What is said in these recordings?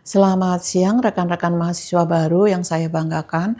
Selamat siang rekan-rekan mahasiswa baru yang saya banggakan.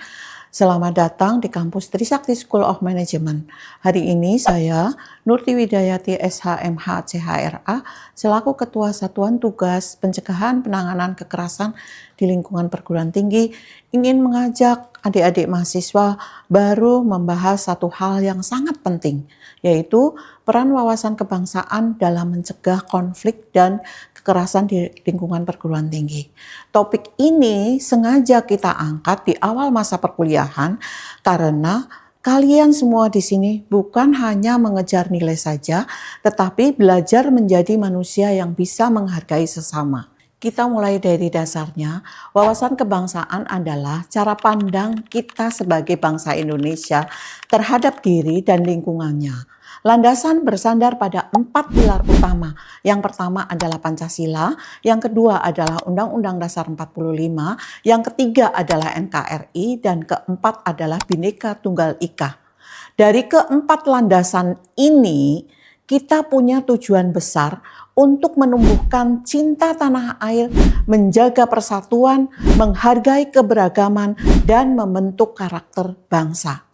Selamat datang di kampus Trisakti School of Management. Hari ini saya, Nurti Widayati SHMH CHRA, selaku Ketua Satuan Tugas Pencegahan Penanganan Kekerasan di Lingkungan Perguruan Tinggi, ingin mengajak adik-adik mahasiswa baru membahas satu hal yang sangat penting, yaitu peran wawasan kebangsaan dalam mencegah konflik dan kekerasan di lingkungan perguruan tinggi. Topik ini sengaja kita angkat di awal masa perkuliahan karena kalian semua di sini bukan hanya mengejar nilai saja, tetapi belajar menjadi manusia yang bisa menghargai sesama. Kita mulai dari dasarnya, wawasan kebangsaan adalah cara pandang kita sebagai bangsa Indonesia terhadap diri dan lingkungannya. Landasan bersandar pada 4 pilar utama. Yang pertama adalah Pancasila, yang kedua adalah Undang-Undang Dasar 45, yang ketiga adalah NKRI, dan keempat adalah Bhinneka Tunggal Ika. Dari keempat landasan ini, kita punya tujuan besar untuk menumbuhkan cinta tanah air, menjaga persatuan, menghargai keberagaman, dan membentuk karakter bangsa.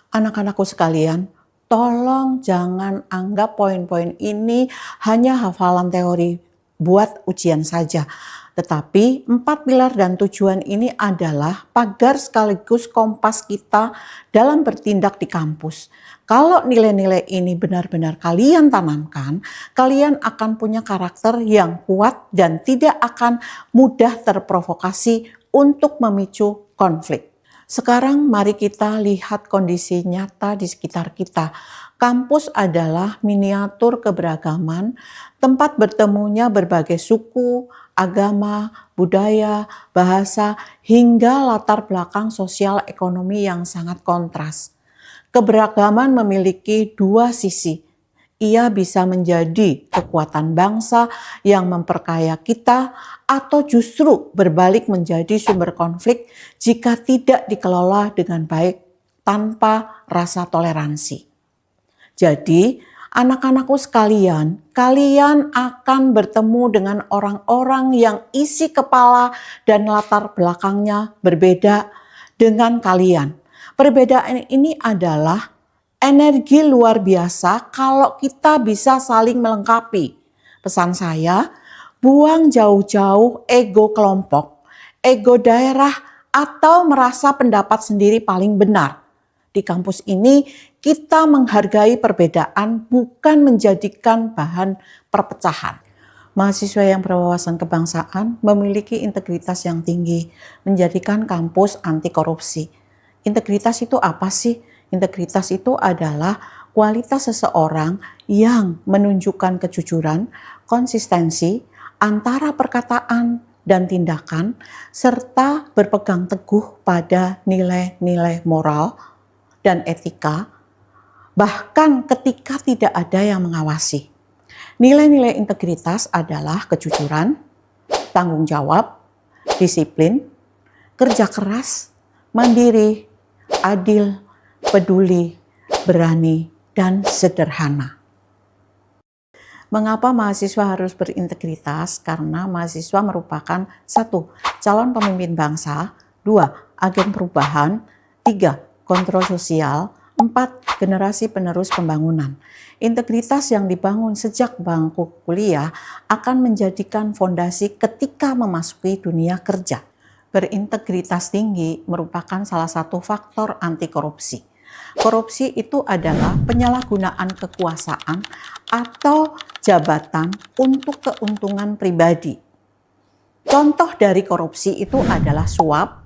Anak-anakku sekalian, tolong jangan anggap poin-poin ini hanya hafalan teori buat ujian saja. Tetapi 4 pilar dan tujuan ini adalah pagar sekaligus kompas kita dalam bertindak di kampus. Kalau nilai-nilai ini benar-benar kalian tanamkan, kalian akan punya karakter yang kuat dan tidak akan mudah terprovokasi untuk memicu konflik. Sekarang mari kita lihat kondisi nyata di sekitar kita. Kampus adalah miniatur keberagaman, tempat bertemunya berbagai suku, agama, budaya, bahasa, hingga latar belakang sosial ekonomi yang sangat kontras. Keberagaman memiliki dua sisi. Ia bisa menjadi kekuatan bangsa yang memperkaya kita atau justru berbalik menjadi sumber konflik jika tidak dikelola dengan baik tanpa rasa toleransi. Jadi, anak-anakku sekalian, kalian akan bertemu dengan orang-orang yang isi kepala dan latar belakangnya berbeda dengan kalian. Perbedaan ini adalah energi luar biasa kalau kita bisa saling melengkapi. Pesan saya, buang jauh-jauh ego kelompok, ego daerah, atau merasa pendapat sendiri paling benar. Di kampus ini kita menghargai perbedaan, bukan menjadikan bahan perpecahan. Mahasiswa yang berwawasan kebangsaan memiliki integritas yang tinggi, menjadikan kampus anti korupsi. Integritas itu apa sih? Integritas itu adalah kualitas seseorang yang menunjukkan kejujuran, konsistensi antara perkataan dan tindakan, serta berpegang teguh pada nilai-nilai moral dan etika, bahkan ketika tidak ada yang mengawasi. Nilai-nilai integritas adalah kejujuran, tanggung jawab, disiplin, kerja keras, mandiri, adil, peduli, berani, dan sederhana. Mengapa mahasiswa harus berintegritas? Karena mahasiswa merupakan 1. Calon pemimpin bangsa, 2. Agen perubahan, 3. Kontrol sosial, 4. Generasi penerus pembangunan. Integritas yang dibangun sejak bangku kuliah akan menjadikan fondasi ketika memasuki dunia kerja. Berintegritas tinggi merupakan salah satu faktor anti korupsi. Korupsi itu adalah penyalahgunaan kekuasaan atau jabatan untuk keuntungan pribadi. Contoh dari korupsi itu adalah suap,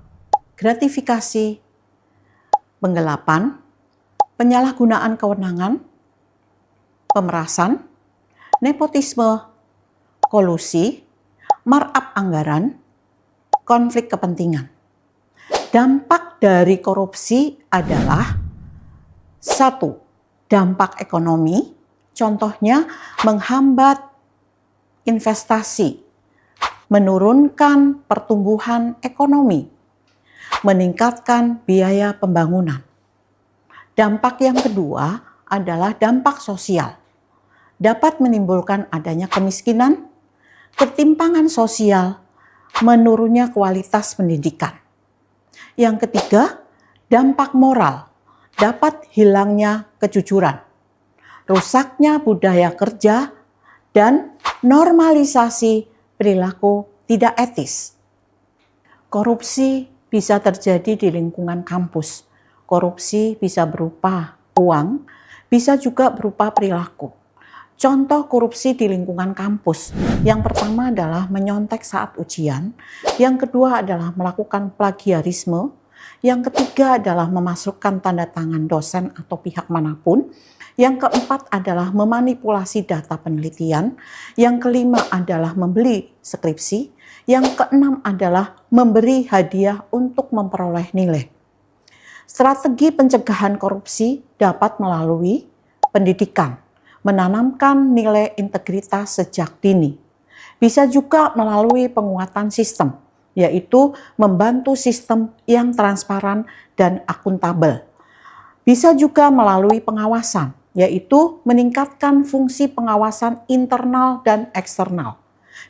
gratifikasi, penggelapan, penyalahgunaan kewenangan, pemerasan, nepotisme, kolusi, markup anggaran, konflik kepentingan. Dampak dari korupsi adalah 1. Dampak ekonomi, contohnya menghambat investasi, menurunkan pertumbuhan ekonomi, meningkatkan biaya pembangunan. Dampak yang kedua adalah dampak sosial. Dapat menimbulkan adanya kemiskinan, ketimpangan sosial, menurunnya kualitas pendidikan. Yang ketiga, dampak moral, dapat hilangnya kejujuran, rusaknya budaya kerja, dan normalisasi perilaku tidak etis. Korupsi bisa terjadi di lingkungan kampus. Korupsi bisa berupa uang, bisa juga berupa perilaku. Contoh korupsi di lingkungan kampus, yang pertama adalah menyontek saat ujian, yang kedua adalah melakukan plagiarisme, yang ketiga adalah memasukkan tanda tangan dosen atau pihak manapun, yang keempat adalah memanipulasi data penelitian, yang kelima adalah membeli skripsi, yang keenam adalah memberi hadiah untuk memperoleh nilai. Strategi pencegahan korupsi dapat melalui pendidikan, menanamkan nilai integritas sejak dini. Bisa juga melalui penguatan sistem, yaitu membantu sistem yang transparan dan akuntabel. Bisa juga melalui pengawasan, yaitu meningkatkan fungsi pengawasan internal dan eksternal.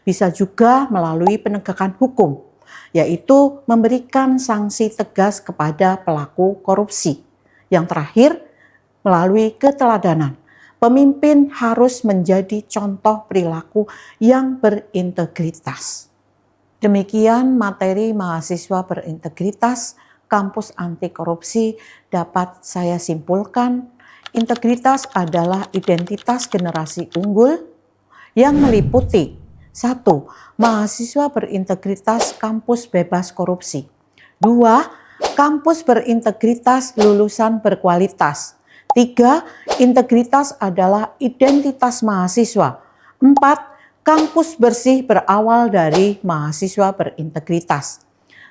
Bisa juga melalui penegakan hukum, yaitu memberikan sanksi tegas kepada pelaku korupsi. Yang terakhir, melalui keteladanan. Pemimpin harus menjadi contoh perilaku yang berintegritas. Demikian materi mahasiswa berintegritas, kampus anti korupsi dapat saya simpulkan. Integritas adalah identitas generasi unggul yang meliputi 1. Mahasiswa berintegritas kampus bebas korupsi. 2. Kampus berintegritas lulusan berkualitas. 3. Integritas adalah identitas mahasiswa. 4. Kampus bersih berawal dari mahasiswa berintegritas.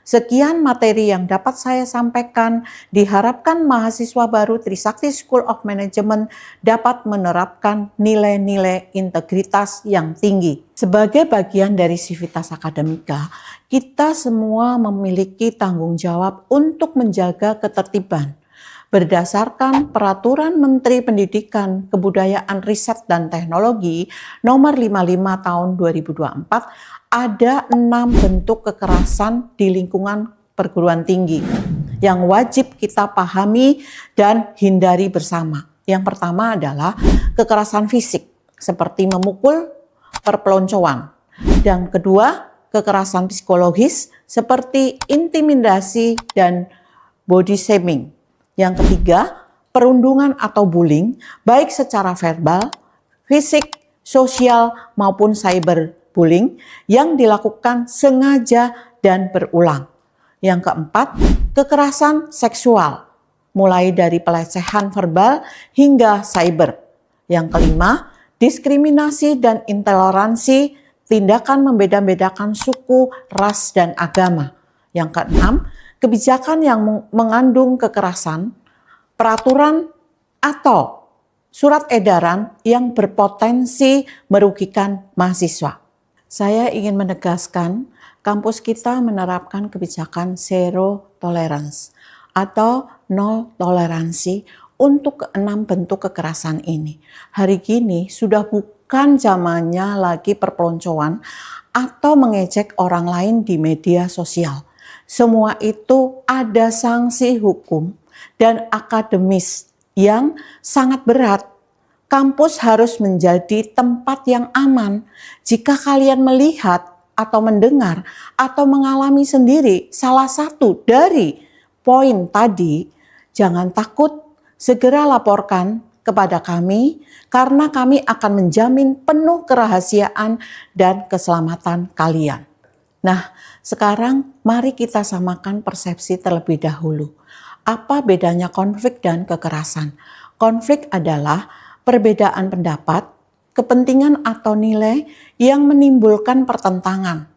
Sekian materi yang dapat saya sampaikan. Diharapkan mahasiswa baru Trisakti School of Management dapat menerapkan nilai-nilai integritas yang tinggi. Sebagai bagian dari Civitas Akademika, kita semua memiliki tanggung jawab untuk menjaga ketertiban. Berdasarkan Peraturan Menteri Pendidikan, Kebudayaan, Riset, dan Teknologi Nomor 55 Tahun 2024, ada 6 bentuk kekerasan di lingkungan perguruan tinggi yang wajib kita pahami dan hindari bersama. Yang pertama adalah kekerasan fisik, seperti memukul, perpeloncoan. Dan kedua, kekerasan psikologis, seperti intimidasi dan body shaming. Yang ketiga, perundungan atau bullying, baik secara verbal, fisik, sosial, maupun cyberbullying yang dilakukan sengaja dan berulang. Yang keempat, kekerasan seksual, mulai dari pelecehan verbal hingga cyber. Yang kelima, diskriminasi dan intoleransi, tindakan membeda-bedakan suku, ras, dan agama. Yang keenam, kebijakan yang mengandung kekerasan, peraturan atau surat edaran yang berpotensi merugikan mahasiswa. Saya ingin menegaskan, kampus kita menerapkan kebijakan zero tolerance atau nol toleransi untuk 6 bentuk kekerasan ini. Hari ini sudah bukan zamannya lagi perpeloncoan atau mengejek orang lain di media sosial. Semua itu ada sanksi hukum dan akademis yang sangat berat. Kampus harus menjadi tempat yang aman. Jika kalian melihat atau mendengar atau mengalami sendiri salah satu dari poin tadi, jangan takut, segera laporkan kepada kami karena kami akan menjamin penuh kerahasiaan dan keselamatan kalian. Nah, sekarang mari kita samakan persepsi terlebih dahulu. Apa bedanya konflik dan kekerasan? Konflik adalah perbedaan pendapat, kepentingan atau nilai yang menimbulkan pertentangan.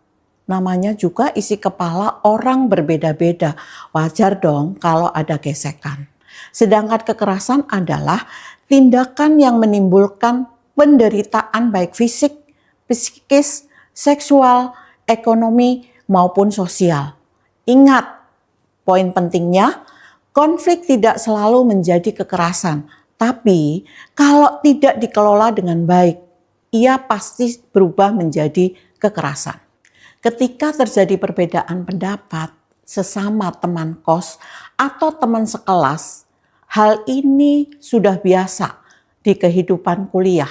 Namanya juga isi kepala orang berbeda-beda. Wajar dong kalau ada gesekan. Sedangkan kekerasan adalah tindakan yang menimbulkan penderitaan baik fisik, psikis, seksual, ekonomi, maupun sosial. Ingat, poin pentingnya, konflik tidak selalu menjadi kekerasan. Tapi kalau tidak dikelola dengan baik, ia pasti berubah menjadi kekerasan. Ketika terjadi perbedaan pendapat sesama teman kos atau teman sekelas, hal ini sudah biasa di kehidupan kuliah.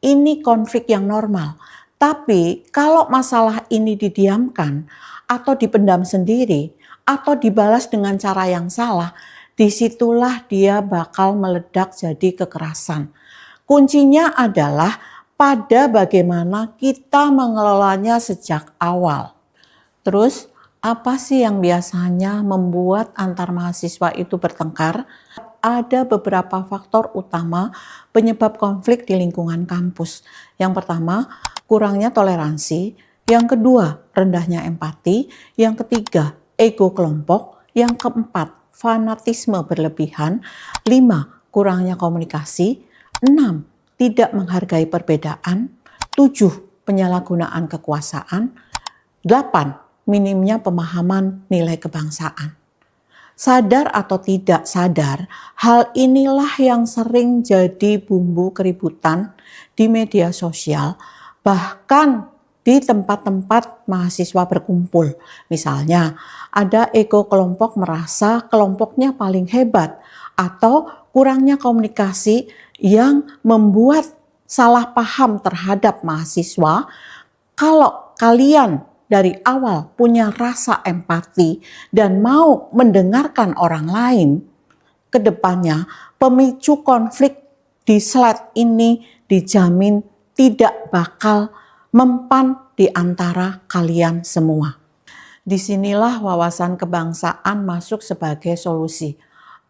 Ini konflik yang normal. Tapi kalau masalah ini didiamkan atau dipendam sendiri atau dibalas dengan cara yang salah, disitulah dia bakal meledak jadi kekerasan. Kuncinya adalah pada bagaimana kita mengelolanya sejak awal. Terus, apa sih yang biasanya membuat antar mahasiswa itu bertengkar? Ada beberapa faktor utama penyebab konflik di lingkungan kampus. Yang pertama, kurangnya toleransi. Yang kedua, rendahnya empati. Yang ketiga, ego kelompok. Yang keempat, fanatisme berlebihan. 5, kurangnya komunikasi. 6, tidak menghargai perbedaan. 7, penyalahgunaan kekuasaan. 8, minimnya pemahaman nilai kebangsaan. Sadar atau tidak sadar, hal inilah yang sering jadi bumbu keributan di media sosial, bahkan di tempat-tempat mahasiswa berkumpul. Misalnya, ada ego kelompok merasa kelompoknya paling hebat, atau kurangnya komunikasi yang membuat salah paham terhadap mahasiswa. Kalau kalian dari awal punya rasa empati dan mau mendengarkan orang lain, ke depannya pemicu konflik di slide ini dijamin tidak bakal mempan di antara kalian semua. Disinilah wawasan kebangsaan masuk sebagai solusi.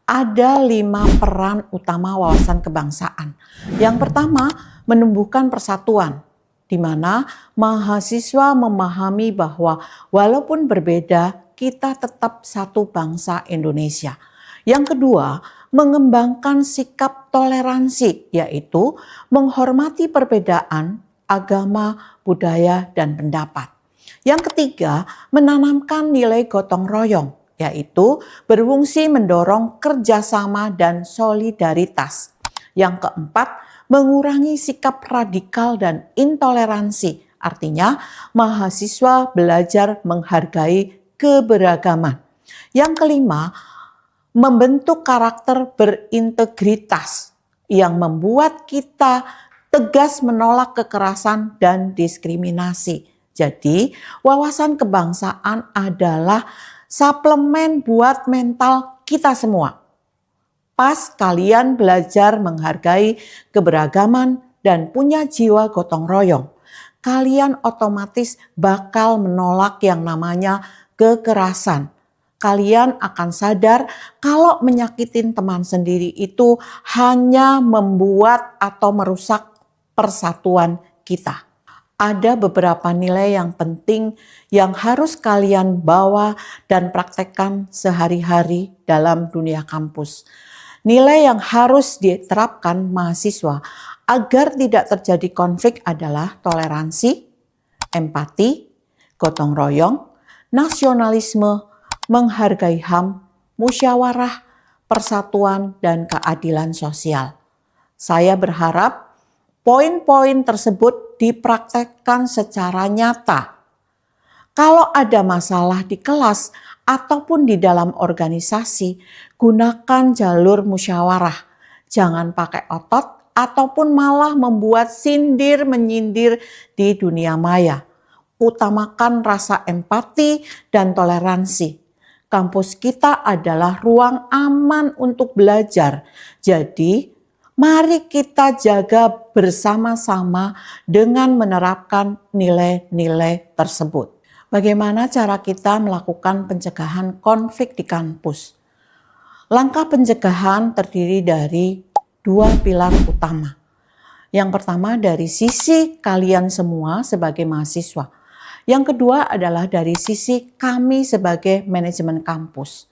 Ada 5 peran utama wawasan kebangsaan. Yang pertama, menumbuhkan persatuan, di mana mahasiswa memahami bahwa walaupun berbeda, kita tetap satu bangsa Indonesia. Yang kedua, mengembangkan sikap toleransi, yaitu menghormati perbedaan agama, budaya, dan pendapat. Yang ketiga, menanamkan nilai gotong royong, yaitu berfungsi mendorong kerjasama dan solidaritas. Yang keempat, mengurangi sikap radikal dan intoleransi. Artinya, mahasiswa belajar menghargai keberagaman. Yang kelima, membentuk karakter berintegritas yang membuat kita tegas menolak kekerasan dan diskriminasi. Jadi, wawasan kebangsaan adalah suplemen buat mental kita semua. Pas kalian belajar menghargai keberagaman dan punya jiwa gotong royong, kalian otomatis bakal menolak yang namanya kekerasan. Kalian akan sadar kalau menyakitin teman sendiri itu hanya membuat atau merusak persatuan kita. Ada beberapa nilai yang penting yang harus kalian bawa dan praktekkan sehari-hari dalam dunia kampus. Nilai yang harus diterapkan mahasiswa agar tidak terjadi konflik adalah toleransi, empati, gotong royong, nasionalisme, menghargai HAM, musyawarah, persatuan, dan keadilan sosial. Saya berharap poin-poin tersebut dipraktekkan secara nyata. Kalau ada masalah di kelas ataupun di dalam organisasi, gunakan jalur musyawarah. Jangan pakai otot ataupun malah membuat sindir-menyindir di dunia maya. Utamakan rasa empati dan toleransi. Kampus kita adalah ruang aman untuk belajar. Jadi, mari kita jaga bersama-sama dengan menerapkan nilai-nilai tersebut. Bagaimana cara kita melakukan pencegahan konflik di kampus? Langkah pencegahan terdiri dari 2 pilar utama. Yang pertama dari sisi kalian semua sebagai mahasiswa. Yang kedua adalah dari sisi kami sebagai manajemen kampus.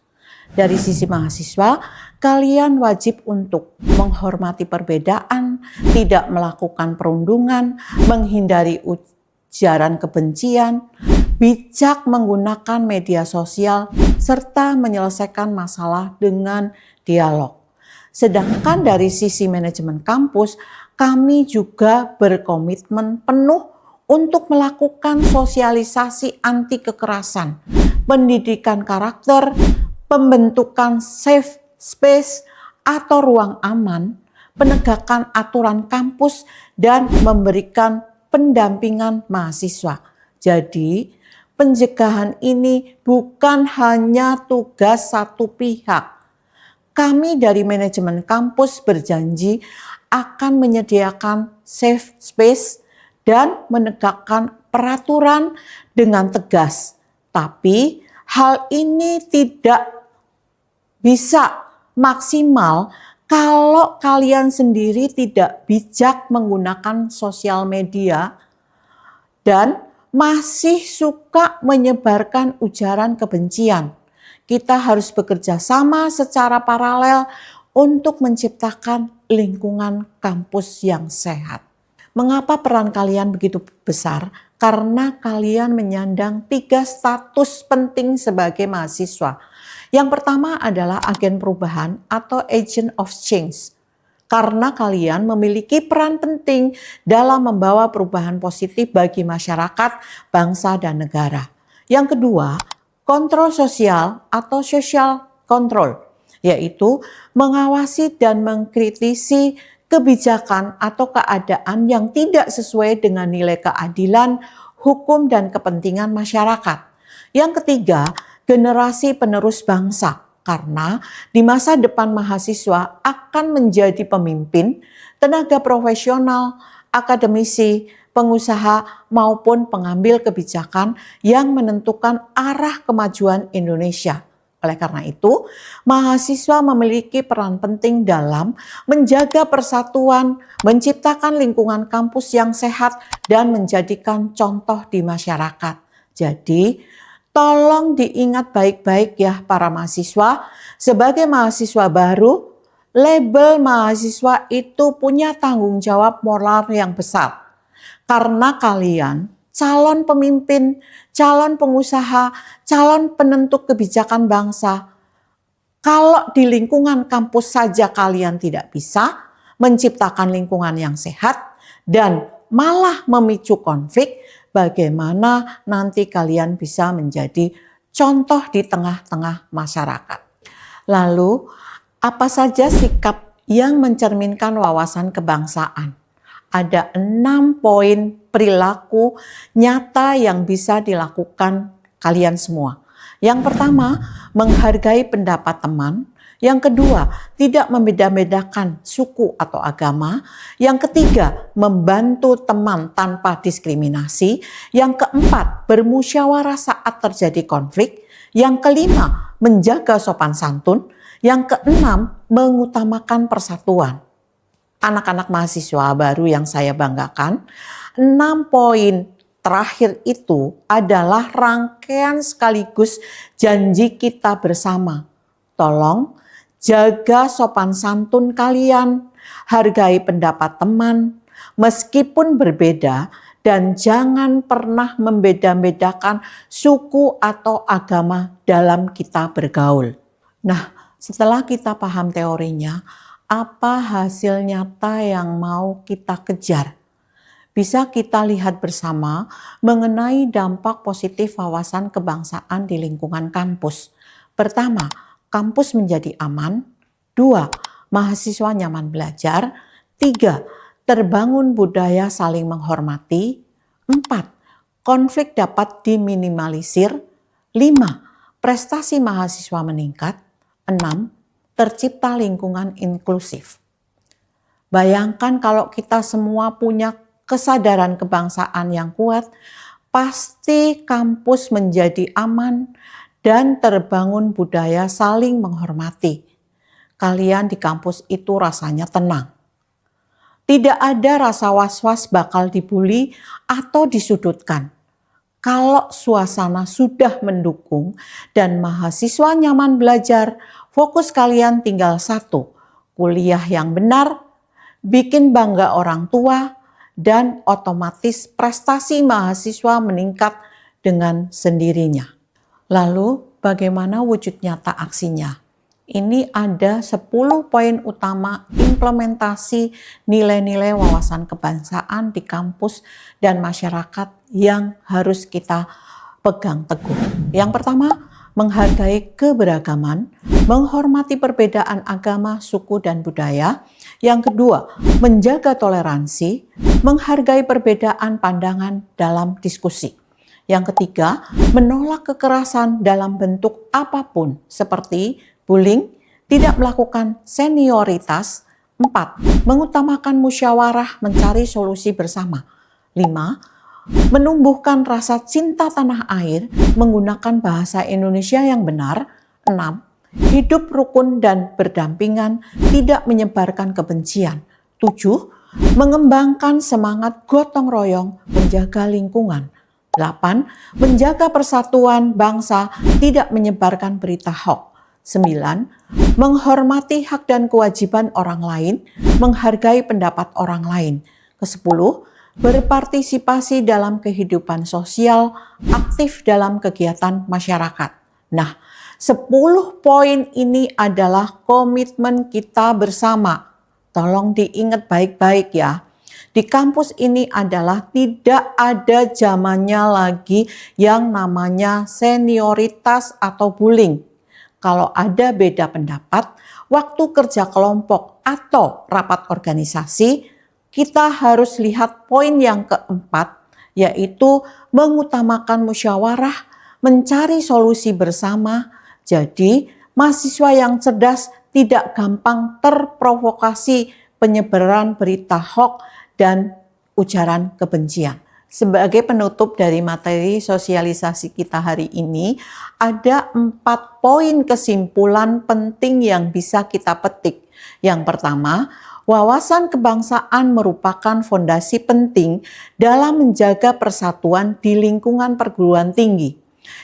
Dari sisi mahasiswa, kalian wajib untuk menghormati perbedaan, tidak melakukan perundungan, menghindari ujaran kebencian, bijak menggunakan media sosial, serta menyelesaikan masalah dengan dialog. Sedangkan dari sisi manajemen kampus, kami juga berkomitmen penuh untuk melakukan sosialisasi anti kekerasan, pendidikan karakter, pembentukan safe space atau ruang aman, penegakan aturan kampus, dan memberikan pendampingan mahasiswa. Jadi, pencegahan ini bukan hanya tugas satu pihak. Kami dari manajemen kampus berjanji akan menyediakan safe space dan menegakkan peraturan dengan tegas. Tapi hal ini tidak bisa maksimal kalau kalian sendiri tidak bijak menggunakan sosial media dan masih suka menyebarkan ujaran kebencian. Kita harus bekerja sama secara paralel untuk menciptakan lingkungan kampus yang sehat. Mengapa peran kalian begitu besar? Karena kalian menyandang 3 status penting sebagai mahasiswa. Yang pertama adalah agen perubahan atau agent of change. Karena kalian memiliki peran penting dalam membawa perubahan positif bagi masyarakat, bangsa, dan negara. Yang kedua, kontrol sosial atau social control, yaitu mengawasi dan mengkritisi kebijakan atau keadaan yang tidak sesuai dengan nilai keadilan, hukum, dan kepentingan masyarakat. Yang ketiga, generasi penerus bangsa, karena di masa depan mahasiswa akan menjadi pemimpin, tenaga profesional, akademisi, pengusaha, maupun pengambil kebijakan yang menentukan arah kemajuan Indonesia. Oleh karena itu, mahasiswa memiliki peran penting dalam menjaga persatuan, menciptakan lingkungan kampus yang sehat, dan menjadikan contoh di masyarakat. Jadi, tolong diingat baik-baik ya para mahasiswa, sebagai mahasiswa baru, label mahasiswa itu punya tanggung jawab moral yang besar. Karena kalian calon pemimpin, calon pengusaha, calon penentu kebijakan bangsa. Kalau di lingkungan kampus saja kalian tidak bisa menciptakan lingkungan yang sehat dan malah memicu konflik, bagaimana nanti kalian bisa menjadi contoh di tengah-tengah masyarakat. Lalu, apa saja sikap yang mencerminkan wawasan kebangsaan? Ada 6 poin perilaku nyata yang bisa dilakukan kalian semua. Yang pertama, menghargai pendapat teman. Yang kedua, tidak membeda-bedakan suku atau agama. Yang ketiga, membantu teman tanpa diskriminasi. Yang keempat, bermusyawarah saat terjadi konflik. Yang kelima, menjaga sopan santun. Yang keenam, mengutamakan persatuan. Anak-anak mahasiswa baru yang saya banggakan, 6 poin terakhir itu adalah rangkaian sekaligus janji kita bersama. Tolong jaga sopan santun kalian, hargai pendapat teman, meskipun berbeda, dan jangan pernah membeda-bedakan suku atau agama dalam kita bergaul. Nah, setelah kita paham teorinya, apa hasil nyata yang mau kita kejar? Bisa kita lihat bersama mengenai dampak positif wawasan kebangsaan di lingkungan kampus. Pertama, kampus menjadi aman. 2, mahasiswa nyaman belajar. 3, terbangun budaya saling menghormati. 4, konflik dapat diminimalisir. 5, prestasi mahasiswa meningkat. 6, tercipta lingkungan inklusif. Bayangkan kalau kita semua punya kesadaran kebangsaan yang kuat, pasti kampus menjadi aman dan terbangun budaya saling menghormati. Kalian di kampus itu rasanya tenang. Tidak ada rasa was-was bakal dibully atau disudutkan. Kalau suasana sudah mendukung dan mahasiswa nyaman belajar, fokus kalian tinggal satu, kuliah yang benar, bikin bangga orang tua, dan otomatis prestasi mahasiswa meningkat dengan sendirinya. Lalu bagaimana wujud nyata aksinya? Ini ada 10 poin utama implementasi nilai-nilai wawasan kebangsaan di kampus dan masyarakat yang harus kita pegang teguh. Yang pertama, menghargai keberagaman, menghormati perbedaan agama, suku, dan budaya. Yang kedua, menjaga toleransi, menghargai perbedaan pandangan dalam diskusi. Yang ketiga, menolak kekerasan dalam bentuk apapun seperti bullying, tidak melakukan senioritas. 4. Mengutamakan musyawarah mencari solusi bersama. 5. Menumbuhkan rasa cinta tanah air menggunakan bahasa Indonesia yang benar. 6. Hidup rukun dan berdampingan, tidak menyebarkan kebencian. 7. Mengembangkan semangat gotong royong, menjaga lingkungan. 8. Menjaga persatuan bangsa, tidak menyebarkan berita hoax. 9. Menghormati hak dan kewajiban orang lain, menghargai pendapat orang lain. Ke-10. Berpartisipasi dalam kehidupan sosial, aktif dalam kegiatan masyarakat. Nah, 10 poin ini adalah komitmen kita bersama. Tolong diingat baik-baik ya. Di kampus ini adalah tidak ada zamannya lagi yang namanya senioritas atau bullying. Kalau ada beda pendapat, waktu kerja kelompok atau rapat organisasi, kita harus lihat poin yang keempat, yaitu mengutamakan musyawarah, mencari solusi bersama. Jadi, mahasiswa yang cerdas tidak gampang terprovokasi penyebaran berita hoax dan ujaran kebencian. Sebagai penutup dari materi sosialisasi kita hari ini, ada 4 poin kesimpulan penting yang bisa kita petik. Yang pertama, wawasan kebangsaan merupakan fondasi penting dalam menjaga persatuan di lingkungan perguruan tinggi.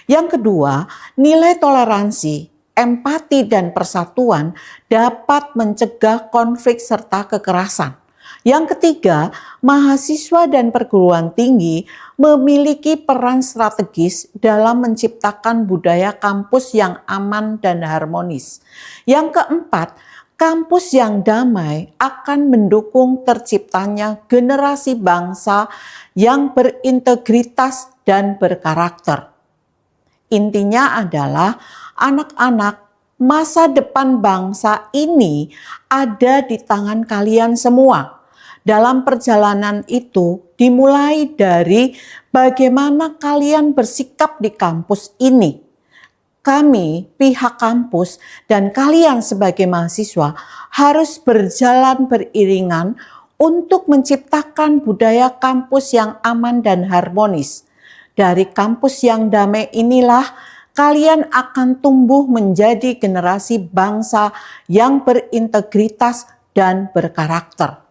Yang kedua, nilai toleransi, empati, dan persatuan dapat mencegah konflik serta kekerasan. Yang ketiga, mahasiswa dan perguruan tinggi memiliki peran strategis dalam menciptakan budaya kampus yang aman dan harmonis. Yang keempat, kampus yang damai akan mendukung terciptanya generasi bangsa yang berintegritas dan berkarakter. Intinya adalah anak-anak, masa depan bangsa ini ada di tangan kalian semua. Dalam perjalanan itu dimulai dari bagaimana kalian bersikap di kampus ini. Kami, pihak kampus, dan kalian sebagai mahasiswa harus berjalan beriringan untuk menciptakan budaya kampus yang aman dan harmonis. Dari kampus yang damai inilah kalian akan tumbuh menjadi generasi bangsa yang berintegritas dan berkarakter.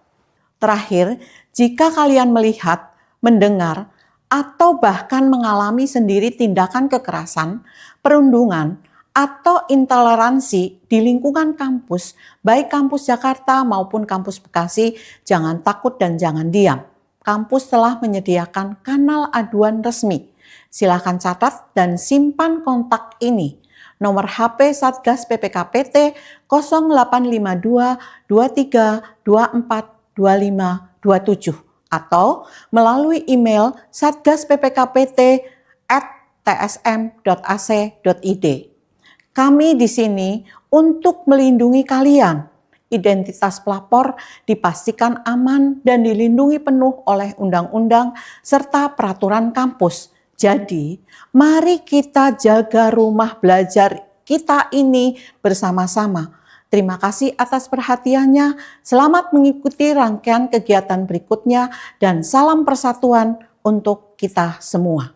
Terakhir, jika kalian melihat, mendengar, atau bahkan mengalami sendiri tindakan kekerasan, perundungan, atau intoleransi di lingkungan kampus, baik kampus Jakarta maupun kampus Bekasi, jangan takut dan jangan diam. Kampus telah menyediakan kanal aduan resmi. Silakan catat dan simpan kontak ini. Nomor HP Satgas PPKPT 0852 23 24 2527 atau melalui email satgasppkpt@tsm.ac.id. Kami di sini untuk melindungi kalian. Identitas pelapor dipastikan aman dan dilindungi penuh oleh undang-undang serta peraturan kampus. Jadi, mari kita jaga rumah belajar kita ini bersama-sama. Terima kasih atas perhatiannya. Selamat mengikuti rangkaian kegiatan berikutnya dan salam persatuan untuk kita semua.